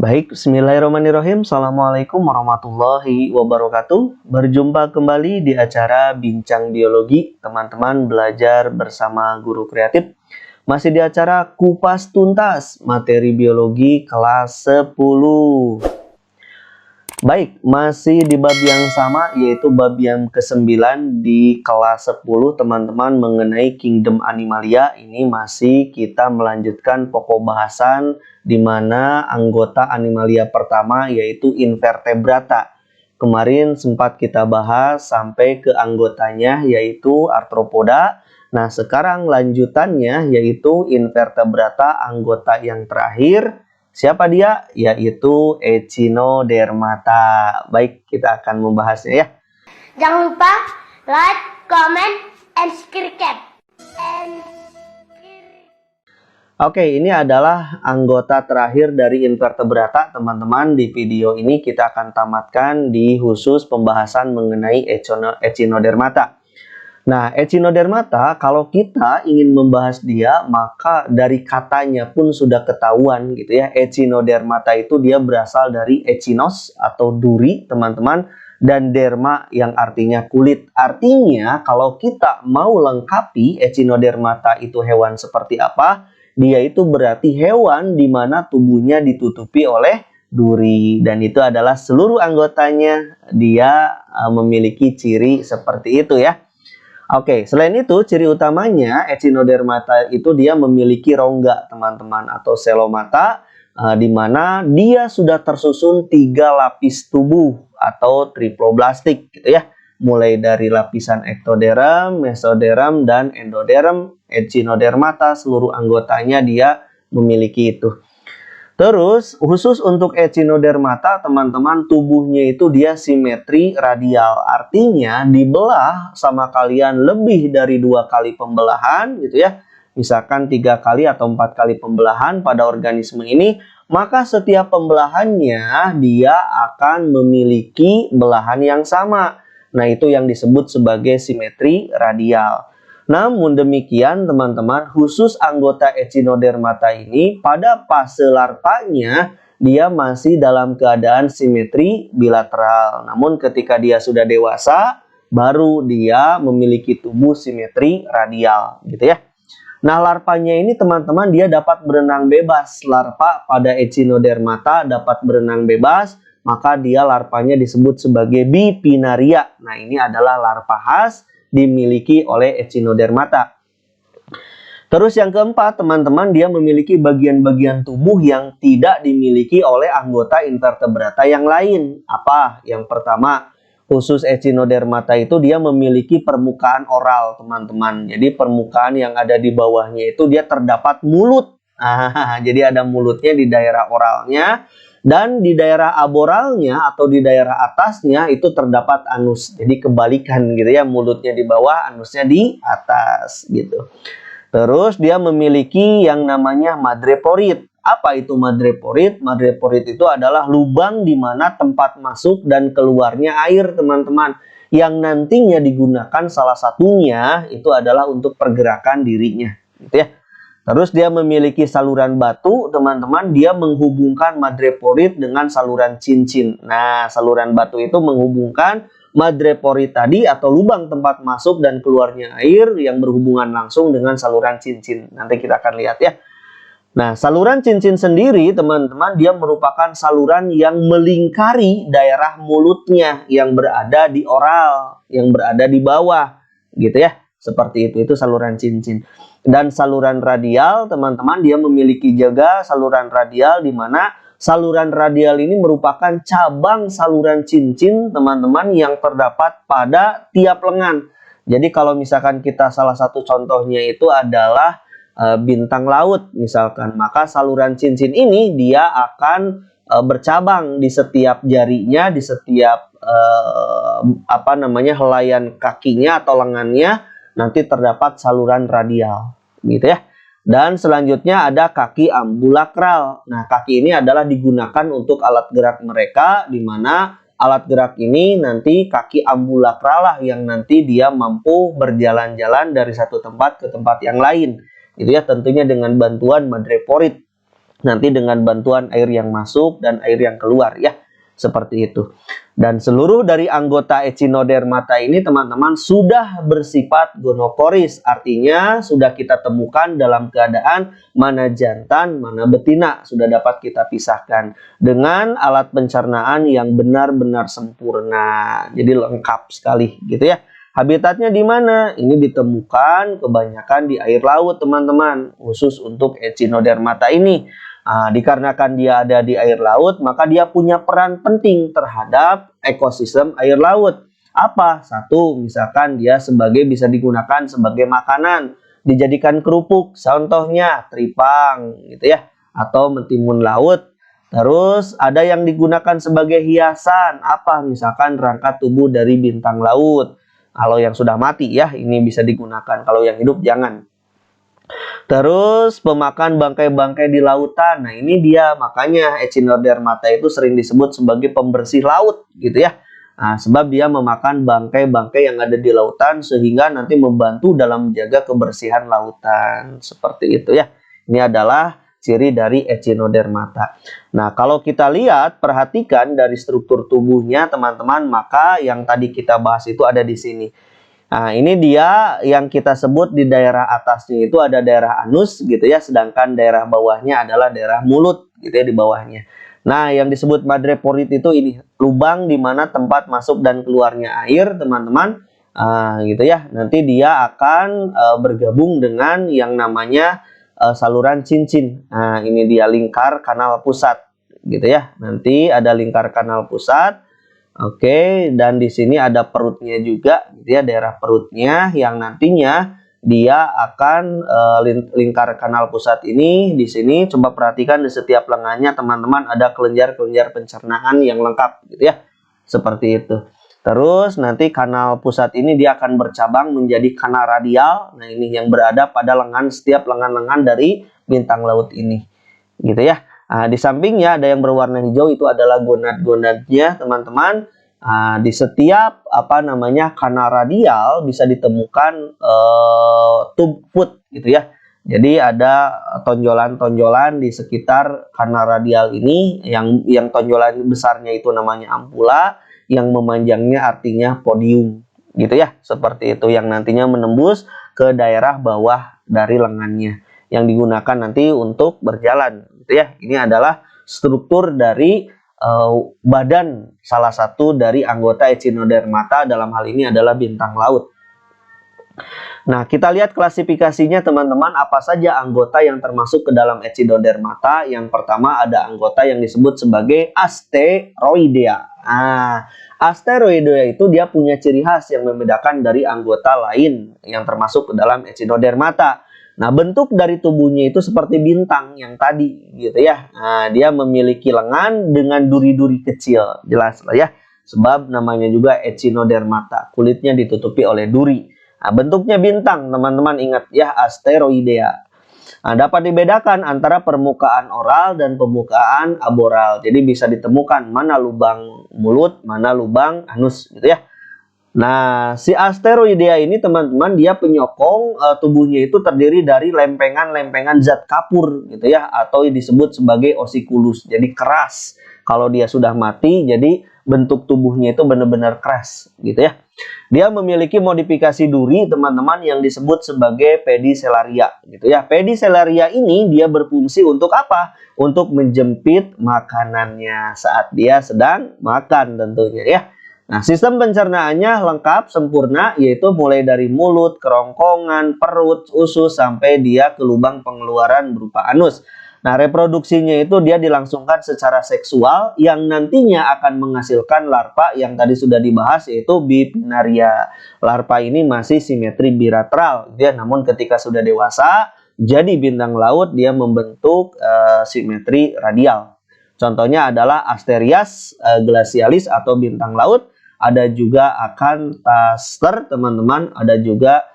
Baik, bismillahirrahmanirrahim. Assalamualaikum warahmatullahi wabarakatuh. Berjumpa kembali di acara Bincang Biologi, teman-teman belajar bersama guru kreatif. Masih di acara Kupas Tuntas, materi biologi kelas 10. Baik, masih di bab yang sama, yaitu bab yang ke-9 di kelas 10, teman-teman, mengenai Kingdom Animalia. Ini masih kita melanjutkan pokok bahasan di mana anggota Animalia pertama yaitu Invertebrata. Kemarin sempat kita bahas sampai ke anggotanya yaitu Arthropoda. Nah, sekarang lanjutannya yaitu Invertebrata anggota yang terakhir. Siapa dia? Yaitu Echinodermata. Baik, kita akan membahasnya ya. Jangan lupa like, comment, and subscribe. Oke, ini adalah anggota terakhir dari Invertebrata, teman-teman. Di video ini kita akan tamatkan di khusus pembahasan mengenai Echinodermata. Nah, Echinodermata, kalau kita ingin membahas dia, maka dari katanya pun sudah ketahuan gitu ya. Echinodermata itu dia berasal dari echinos atau duri, teman-teman, dan derma yang artinya kulit. Artinya, kalau kita mau lengkapi Echinodermata itu hewan seperti apa, dia itu berarti hewan di mana tubuhnya ditutupi oleh duri, dan itu adalah seluruh anggotanya dia memiliki ciri seperti itu ya. Oke, selain itu ciri utamanya Echinodermata itu dia memiliki rongga, teman-teman, atau selomata, di mana dia sudah tersusun 3 lapis tubuh atau triploblastik gitu ya. Mulai dari lapisan ektoderm, mesoderm, dan endoderm. Echinodermata seluruh anggotanya dia memiliki itu. Terus, khusus untuk Echinodermata, teman-teman, tubuhnya itu dia simetri radial. Artinya, dibelah sama kalian lebih dari 2 kali pembelahan, gitu ya. Misalkan 3 kali atau 4 kali pembelahan pada organisme ini, maka setiap pembelahannya dia akan memiliki belahan yang sama. Nah, itu yang disebut sebagai simetri radial. Namun demikian, teman-teman, khusus anggota Echinodermata ini pada fase larvanya dia masih dalam keadaan simetri bilateral. Namun ketika dia sudah dewasa, baru dia memiliki tubuh simetri radial gitu ya. Nah, larvanya ini, teman-teman, dia dapat berenang bebas. Larva pada Echinodermata dapat berenang bebas, maka dia larvanya disebut sebagai bipinaria. Nah, ini adalah larva khas dimiliki oleh Echinodermata. Terus yang keempat, teman-teman, dia memiliki bagian-bagian tubuh yang tidak dimiliki oleh anggota Invertebrata yang lain. Apa? Yang pertama, khusus Echinodermata itu dia memiliki permukaan oral, teman-teman. Jadi permukaan yang ada di bawahnya itu dia terdapat mulut. Jadi ada mulutnya di daerah oralnya. Dan di daerah aboralnya atau di daerah atasnya itu terdapat anus. Jadi kebalikan gitu ya, mulutnya di bawah, anusnya di atas gitu. Terus dia memiliki yang namanya madreporit. Apa itu madreporit? Madreporit itu adalah lubang di mana tempat masuk dan keluarnya air, teman-teman. Yang nantinya digunakan salah satunya itu adalah untuk pergerakan dirinya gitu ya. Terus dia memiliki saluran batu, teman-teman. Dia menghubungkan madreporit dengan saluran cincin. Nah, saluran batu itu menghubungkan madreporit tadi atau lubang tempat masuk dan keluarnya air yang berhubungan langsung dengan saluran cincin. Nanti kita akan lihat ya. Nah, saluran cincin sendiri, teman-teman, dia merupakan saluran yang melingkari daerah mulutnya yang berada di oral, yang berada di bawah, gitu ya. Seperti itu saluran cincin. Dan saluran radial, teman-teman, dia memiliki juga saluran radial di mana saluran radial ini merupakan cabang saluran cincin, teman-teman, yang terdapat pada tiap lengan. Jadi kalau misalkan kita salah satu contohnya itu adalah bintang laut misalkan, maka saluran cincin ini dia akan bercabang di setiap jarinya, di setiap helaian kakinya atau lengannya. Nanti terdapat saluran radial gitu ya. Dan selanjutnya ada kaki ambulakral. Nah, kaki ini adalah digunakan untuk alat gerak mereka, di mana alat gerak ini nanti kaki ambulakral lah yang nanti dia mampu berjalan-jalan dari satu tempat ke tempat yang lain gitu ya, tentunya dengan bantuan madreporit. nanti dengan bantuan air yang masuk dan air yang keluar ya, seperti itu. Dan seluruh dari anggota Echinodermata ini teman-teman sudah bersifat gonokoris, artinya sudah kita temukan dalam keadaan mana jantan, mana betina, sudah dapat kita pisahkan dengan alat pencernaan yang benar-benar sempurna. Jadi lengkap sekali gitu ya. Habitatnya di mana? Ini ditemukan kebanyakan di air laut teman-teman, khusus untuk Echinodermata ini. Dikarenakan dia ada di air laut, maka dia punya peran penting terhadap ekosistem air laut. Apa? Satu, misalkan dia bisa digunakan sebagai makanan, dijadikan kerupuk, contohnya tripang gitu ya, atau mentimun laut. Terus ada yang digunakan sebagai hiasan, apa? Misalkan rangka tubuh dari bintang laut. Kalau yang sudah mati ya, ini bisa digunakan. Kalau yang hidup jangan. Terus pemakan bangkai-bangkai di lautan. Nah ini dia, makanya Echinodermata itu sering disebut sebagai pembersih laut gitu ya. Nah, sebab dia memakan bangkai-bangkai yang ada di lautan sehingga nanti membantu dalam menjaga kebersihan lautan. Seperti itu ya. Ini adalah ciri dari Echinodermata. Nah kalau kita lihat, perhatikan dari struktur tubuhnya teman-teman, maka yang tadi kita bahas itu ada di sini. Nah, ini dia yang kita sebut di daerah atasnya itu ada daerah anus gitu ya, sedangkan daerah bawahnya adalah daerah mulut gitu ya, di bawahnya. Nah, yang disebut madreporit itu ini lubang di mana tempat masuk dan keluarnya air, teman-teman. Gitu ya. Nanti dia akan bergabung dengan yang namanya saluran cincin. Nah, ini dia lingkar kanal pusat gitu ya. Nanti ada lingkar kanal pusat. Oke, dan di sini ada perutnya juga, gitu ya, daerah perutnya yang nantinya dia akan lingkar kanal pusat ini. Di sini coba perhatikan di setiap lengannya teman-teman ada kelenjar-kelenjar pencernaan yang lengkap, gitu ya, seperti itu. Terus nanti kanal pusat ini dia akan bercabang menjadi kanal radial. Nah ini yang berada pada setiap lengan-lengan dari bintang laut ini, gitu ya. Di sampingnya ada yang berwarna hijau, itu adalah gonad-gonadnya teman-teman. Di setiap kanal radial bisa ditemukan tube foot gitu ya. Jadi ada tonjolan-tonjolan di sekitar kanal radial ini, yang tonjolan besarnya itu namanya ampula, yang memanjangnya artinya podium gitu ya. Seperti itu, yang nantinya menembus ke daerah bawah dari lengannya, yang digunakan nanti untuk berjalan gitu ya. Ini adalah struktur dari badan salah satu dari anggota Echinodermata, dalam hal ini adalah bintang laut. Nah, kita lihat klasifikasinya teman-teman, apa saja anggota yang termasuk ke dalam Echinodermata. Yang pertama ada anggota yang disebut sebagai Asteroidea. Asteroidea itu dia punya ciri khas yang membedakan dari anggota lain yang termasuk ke dalam Echinodermata. Nah, bentuk dari tubuhnya itu seperti bintang yang tadi gitu ya. Nah, dia memiliki lengan dengan duri-duri kecil, jelas lah ya. Sebab namanya juga Echinodermata, kulitnya ditutupi oleh duri. Nah, bentuknya bintang, teman-teman ingat ya, Asteroidea. Nah, dapat dibedakan antara permukaan oral dan permukaan aboral. Jadi bisa ditemukan mana lubang mulut, mana lubang anus gitu ya. Nah, si Asteroidea ini teman-teman dia penyokong, tubuhnya itu terdiri dari lempengan-lempengan zat kapur gitu ya, atau disebut sebagai osikulus. Jadi keras. Kalau dia sudah mati, jadi bentuk tubuhnya itu benar-benar keras gitu ya. Dia memiliki modifikasi duri teman-teman yang disebut sebagai pedicelaria gitu ya. Pedicelaria ini dia berfungsi untuk apa? Untuk menjepit makanannya saat dia sedang makan tentunya ya. Nah, sistem pencernaannya lengkap, sempurna, yaitu mulai dari mulut, kerongkongan, perut, usus, sampai dia ke lubang pengeluaran berupa anus. Nah, reproduksinya itu dia dilangsungkan secara seksual yang nantinya akan menghasilkan larva yang tadi sudah dibahas, yaitu bipinnaria. Larva ini masih simetri bilateral, ya, namun ketika sudah dewasa, jadi bintang laut, dia membentuk simetri radial. Contohnya adalah Asterias glacialis atau bintang laut. Ada juga Acanthaster teman-teman, ada juga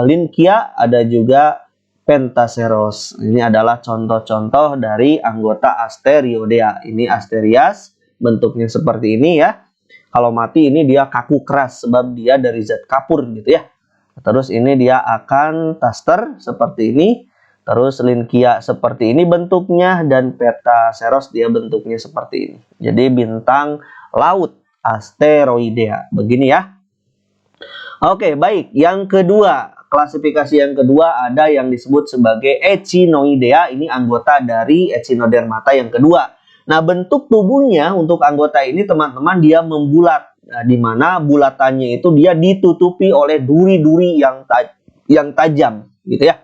Lynchia, ada juga Pentaceros. Ini adalah contoh-contoh dari anggota Asteroidea. Ini Asterias, bentuknya seperti ini ya. Kalau mati ini dia kaku keras sebab dia dari zat kapur gitu ya. Terus ini dia Acanthaster seperti ini. Terus Lynchia seperti ini bentuknya, dan Petaceros dia bentuknya seperti ini. Jadi bintang laut asteroidea. Begini ya. Oke, baik. Yang kedua, klasifikasi yang kedua ada yang disebut sebagai Echinoidea. Ini anggota dari Echinodermata yang kedua. Nah, bentuk tubuhnya untuk anggota ini teman-teman dia membulat. Nah, di mana bulatannya itu dia ditutupi oleh duri-duri yang tajam, gitu ya.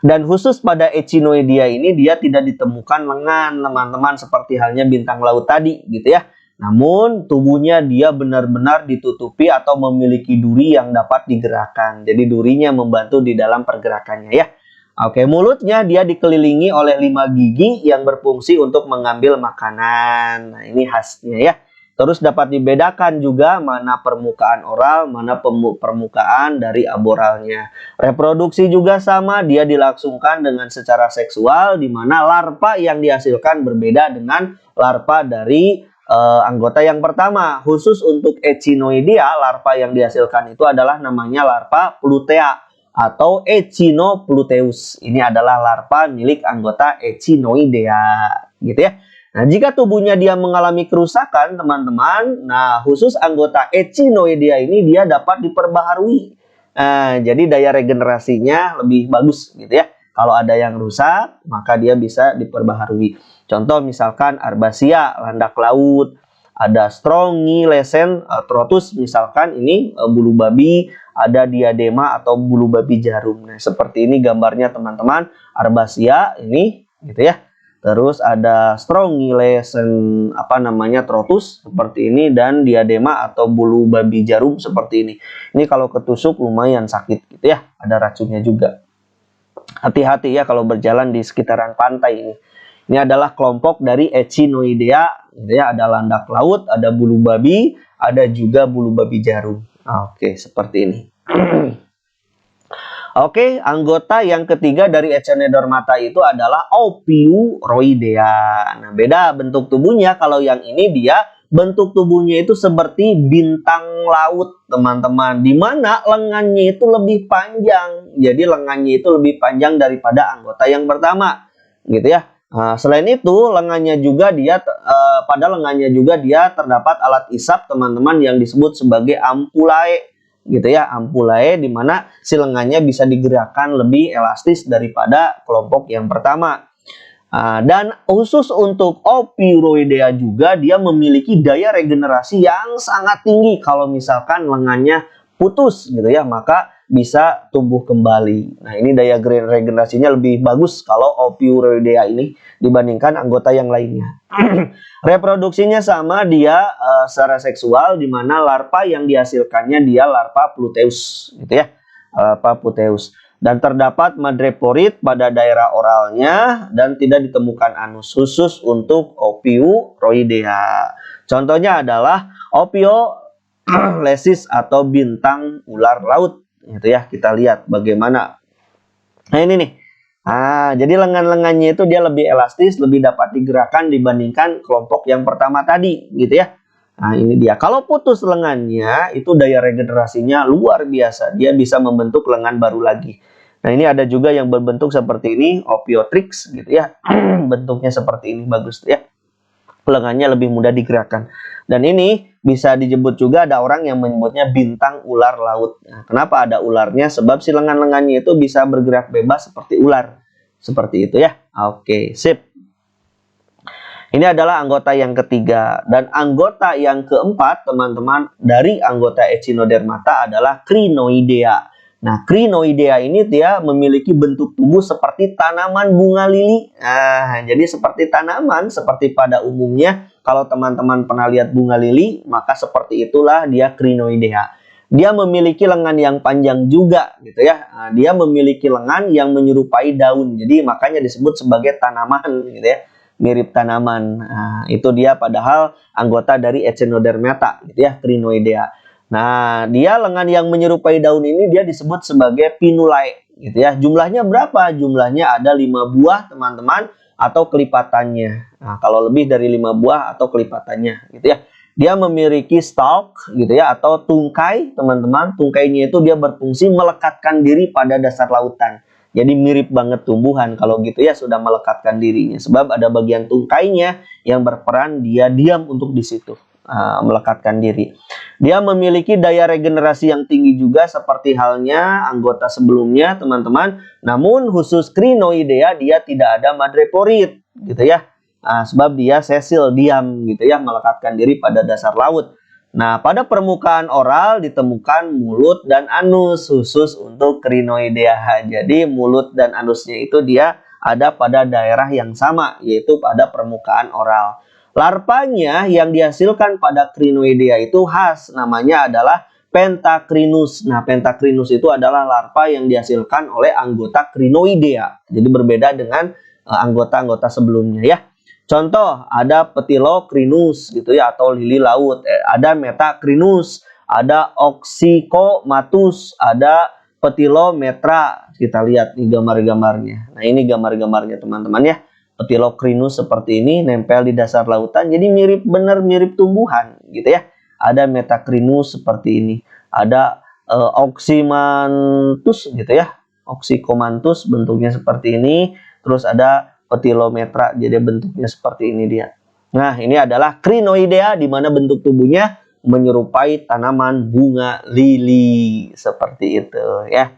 Dan khusus pada Echinoidea ini dia tidak ditemukan lengan, teman-teman, seperti halnya bintang laut tadi, gitu ya. Namun tubuhnya dia benar-benar ditutupi atau memiliki duri yang dapat digerakkan. Jadi durinya membantu di dalam pergerakannya ya. Oke, mulutnya dia dikelilingi oleh 5 gigi yang berfungsi untuk mengambil makanan. Nah, ini khasnya ya. Terus dapat dibedakan juga mana permukaan oral, mana permukaan dari aboralnya. Reproduksi juga sama, dia dilangsungkan dengan secara seksual, di mana larva yang dihasilkan berbeda dengan larva dari anggota yang pertama. Khusus untuk Echinoidea, larva yang dihasilkan itu adalah namanya larva Plutea atau Echinopluteus. Ini adalah larva milik anggota Echinoidea, gitu ya. Nah, jika tubuhnya dia mengalami kerusakan, teman-teman, nah khusus anggota Echinoidea ini dia dapat diperbaharui. Nah, jadi daya regenerasinya lebih bagus, gitu ya. Kalau ada yang rusak, maka dia bisa diperbaharui. Contoh misalkan Arbacia, landak laut, ada Strongylacentropus, misalkan ini bulu babi, ada diadema atau bulu babi jarum. Nah, seperti ini gambarnya teman-teman, Arbacia ini, gitu ya. Terus ada Strongylacentropus seperti ini, dan diadema atau bulu babi jarum seperti ini. Ini kalau ketusuk lumayan sakit, gitu ya. Ada racunnya juga. Hati-hati ya kalau berjalan di sekitaran pantai ini. Ini adalah kelompok dari Echinoidea, gitu ya. Ada landak laut, ada bulu babi, ada juga bulu babi jarum. Oke, seperti ini. Oke, anggota yang ketiga dari Echinodermata itu adalah Ophiuroidea. Nah, beda bentuk tubuhnya. Kalau yang ini dia bentuk tubuhnya itu seperti bintang laut, teman-teman. Di mana lengannya itu lebih panjang. Jadi lengannya itu lebih panjang daripada anggota yang pertama, gitu ya. Nah, selain itu, pada lengannya juga dia terdapat alat isap, teman-teman, yang disebut sebagai ampulae. Gitu ya, ampulae, di mana si lengannya bisa digerakkan lebih elastis daripada kelompok yang pertama. Dan khusus untuk Ophiuroidea juga dia memiliki daya regenerasi yang sangat tinggi. Kalau misalkan lengannya putus, gitu ya, maka bisa tumbuh kembali. Nah, ini daya regenerasinya lebih bagus kalau Ophiuroidea ini dibandingkan anggota yang lainnya. Reproduksinya sama, dia secara seksual, di mana larva yang dihasilkannya dia larva Pluteus, gitu ya, larva Pluteus. Dan terdapat madreporid pada daerah oralnya dan tidak ditemukan anus, khusus untuk Ophiuroidea. Contohnya adalah Ophiolessis atau bintang ular laut, gitu ya. Kita lihat bagaimana. Nah, ini nih. Jadi lengan-lengannya itu dia lebih elastis, lebih dapat digerakkan dibandingkan kelompok yang pertama tadi, gitu ya. Nah, ini dia. Kalau putus lengannya, itu daya regenerasinya luar biasa. Dia bisa membentuk lengan baru lagi. Nah, ini ada juga yang berbentuk seperti ini, Ophiotrix, gitu ya. Bentuknya seperti ini, bagus ya. Lengannya lebih mudah digerakkan. Dan ini bisa disebut juga, ada orang yang menyebutnya bintang ular laut. Nah, kenapa ada ularnya? Sebab si lengan-lengannya itu bisa bergerak bebas seperti ular. Seperti itu ya. Oke, sip. Ini adalah anggota yang ketiga. Dan anggota yang keempat, teman-teman, dari anggota Echinodermata adalah Crinoidea. Nah, Crinoidea ini dia memiliki bentuk tubuh seperti tanaman bunga lili. Nah, jadi seperti tanaman, seperti pada umumnya. Kalau teman-teman pernah lihat bunga lili, maka seperti itulah dia Crinoidea. Dia memiliki lengan yang panjang juga, gitu ya. Nah, dia memiliki lengan yang menyerupai daun. Jadi makanya disebut sebagai tanaman, gitu ya. Mirip tanaman. Nah, itu dia padahal anggota dari Echinodermata, gitu ya, Crinoidea. Nah, dia lengan yang menyerupai daun ini dia disebut sebagai Pinnulae, gitu ya. Jumlahnya berapa? Jumlahnya ada 5 buah, teman-teman, atau kelipatannya. Nah, kalau lebih dari 5 buah atau kelipatannya, gitu ya. Dia memiliki stalk, gitu ya, atau tungkai, teman-teman. Tungkainya itu dia berfungsi melekatkan diri pada dasar lautan. Jadi mirip banget tumbuhan kalau gitu ya, sudah melekatkan dirinya. Sebab ada bagian tungkainya yang berperan dia diam untuk di situ, melekatkan diri. Dia memiliki daya regenerasi yang tinggi juga seperti halnya anggota sebelumnya, teman-teman. Namun khusus Crinoidea dia tidak ada madreporid, gitu ya. Sebab dia sesil, diam gitu ya, melekatkan diri pada dasar laut. Nah, pada permukaan oral ditemukan mulut dan anus khusus untuk Crinoidea. Jadi mulut dan anusnya itu dia ada pada daerah yang sama, yaitu pada permukaan oral. Larvanya yang dihasilkan pada Crinoidea itu khas, namanya adalah Pentacrinus. Nah, Pentacrinus itu adalah larva yang dihasilkan oleh anggota Crinoidea. Jadi berbeda dengan anggota-anggota sebelumnya ya. Contoh, ada Petilocrinus gitu ya, atau lili laut. Ada Metacrinus, ada Oxycomatus, ada Petilometra. Kita lihat nih gambar-gambarnya. Nah, ini gambar-gambarnya teman-teman ya. Petilocrinus seperti ini nempel di dasar lautan. Jadi mirip, benar mirip tumbuhan gitu ya. Ada Metacrinus seperti ini. Ada Oxymanthus gitu ya. Oxycomanthus bentuknya seperti ini. Terus ada Petilometra, jadi bentuknya seperti ini dia. Nah, ini adalah Crinoidea di mana bentuk tubuhnya menyerupai tanaman bunga lili seperti itu ya.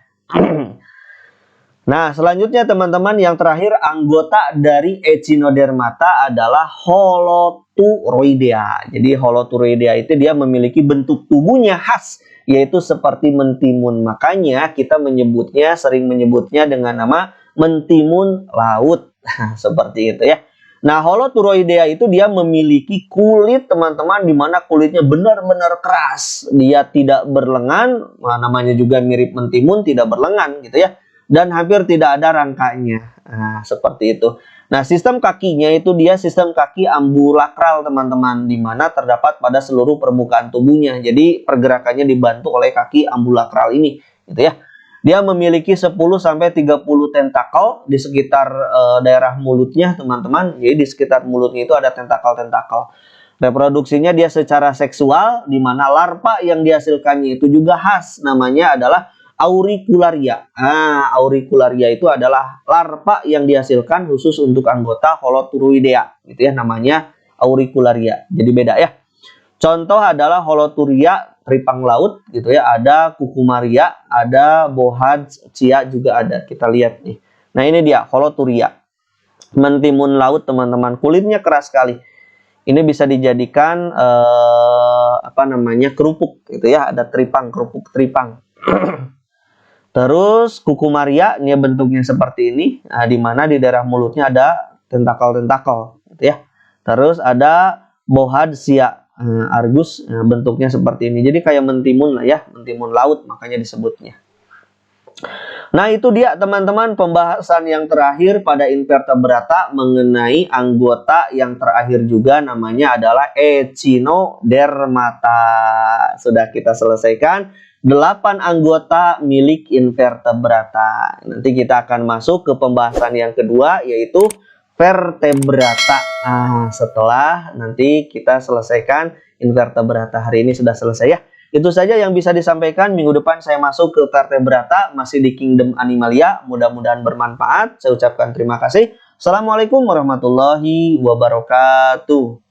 Nah, selanjutnya teman-teman, yang terakhir anggota dari Echinodermata adalah Holoturoidea. Jadi Holoturoidea itu dia memiliki bentuk tubuhnya khas, yaitu seperti mentimun. Makanya kita sering menyebutnya dengan nama mentimun laut. Seperti itu ya. Nah, Holoturoidea itu dia memiliki kulit teman-teman, di mana kulitnya benar-benar keras. Dia tidak berlengan, namanya juga mirip mentimun, tidak berlengan gitu ya. Dan hampir tidak ada rangkanya. Nah, seperti itu. Nah, sistem kakinya itu dia sistem kaki ambulakral teman-teman, di mana terdapat pada seluruh permukaan tubuhnya. Jadi pergerakannya dibantu oleh kaki ambulakral ini gitu ya. Dia memiliki 10-30 tentakel di sekitar daerah mulutnya, teman-teman. Jadi di sekitar mulutnya itu ada tentakel-tentakel. Reproduksinya dia secara seksual, di mana larva yang dihasilkannya itu juga khas. Namanya adalah auricularia. Auricularia itu adalah larva yang dihasilkan khusus untuk anggota Holoturoidea. Gitu ya, namanya auricularia. Jadi beda ya. Contoh adalah Holoturia tripang laut gitu ya, ada Cucumaria, ada Bohardsia juga ada. Kita lihat nih. Nah, ini dia Holoturia. Mentimun laut teman-teman, kulitnya keras sekali. Ini bisa dijadikan kerupuk gitu ya, ada kerupuk tripang. Terus Cucumaria ini bentuknya seperti ini, di mana di daerah mulutnya ada tentakel-tentakel gitu ya. Terus ada Bohardsia Argus, bentuknya seperti ini. Jadi kayak mentimun lah ya, mentimun laut makanya disebutnya. Nah, itu dia teman-teman pembahasan yang terakhir pada invertebrata mengenai anggota yang terakhir juga, namanya adalah Echinodermata. Sudah kita selesaikan 8 anggota milik invertebrata. Nanti kita akan masuk ke pembahasan yang kedua, yaitu vertebrata. Setelah nanti kita selesaikan invertebrata. Hari ini sudah selesai ya. Itu saja yang bisa disampaikan. Minggu depan saya masuk ke vertebrata, masih di Kingdom Animalia. Mudah-mudahan bermanfaat. Saya ucapkan terima kasih. Assalamualaikum warahmatullahi wabarakatuh.